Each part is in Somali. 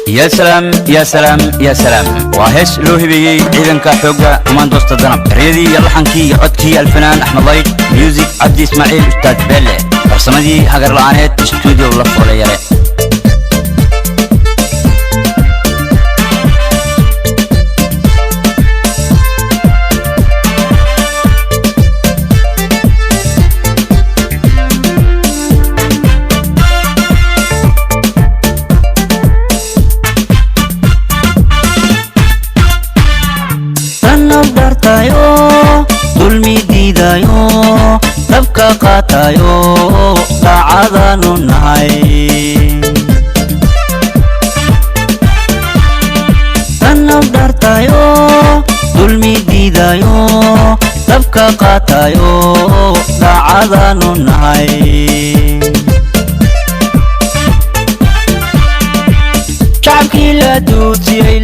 يا سلام يا سلام يا سلام وهش لوهي بيجي إذن كحوجة ومن دوست الذنب ريدي يلا حنكي عدكي الفنان أحمد لايت ميوزك عبد إسماعيل أستاذ بيلة رسمدي هجر لعنات استوديو لف ولا يرى tayo dulmi diidayo dabka qaatayo daacadanu nahay tanab dartayo dulmi diidayo dabka qaatayo daacadanu nahay shacabkii la duudsiyey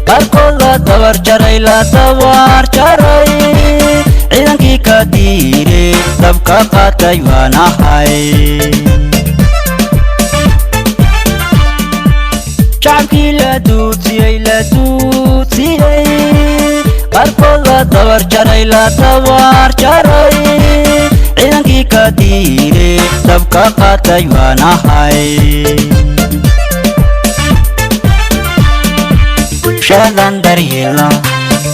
qarkood la dabar jaray ciidankii ka diiray dabka qaatay waan ahay shacabkii la duudsiyey qarkood la dabar jaray ciidankii ka diiray dabka qaatay waan ahay shadan daryeelna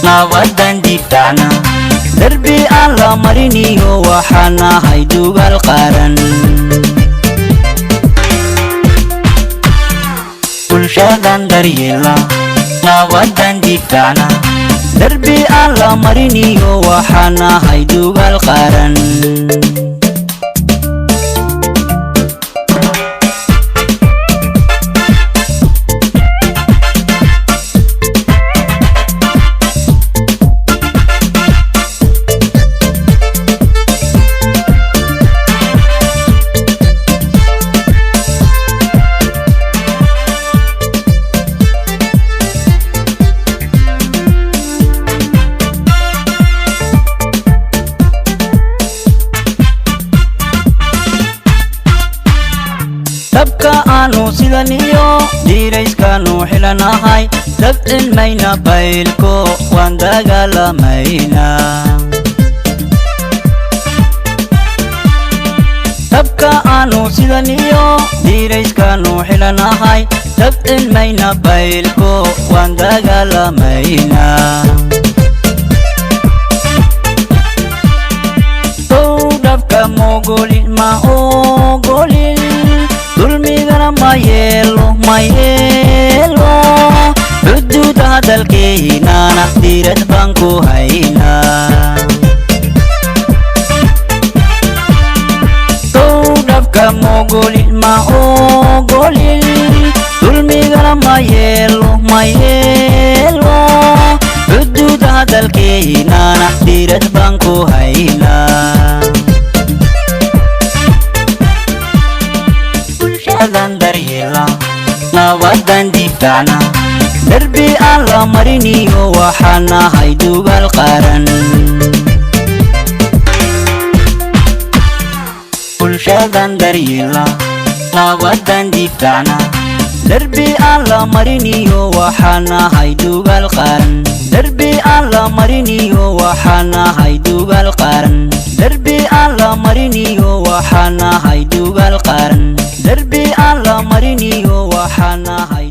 nabadan difaacna darbi aan la mariniyo waxaan nahay dugaal qaran bulshadan daryeelna nabadan difaacna darbi aan la mariniyo waxaan nahay dugaal qaran dabka aanu sidaniyo diirayskaanu xilanahay dabcilmayna baylko waan dagaalamayna dabka aanu sidaniyo diirayskaanu xilanahay dabcilmayna baylko waan dagaalamayna dabka mogolin ma ogolin dulmigana ma yeelo xuduudaha dalkeenana diirad baan ku haynaa dabka mogolin ma ogolin dulmigana ma yeelo xuduudaha dalkeenana diirad baan ku haynaa daryeelna nabadan difaacna darbi aan la mariniyo waxaan nahay dugaal qaran bulshadan daryeelna nabadan difaacna darbi aan la mariniyo waxaan nahay dugaal qaran darbi aan la mariniyo waxaan nahay dugaal qaran darbi aan la mariniyo waxaan nahay dugaal qaran darbi aan la mariniyo waxaan nahay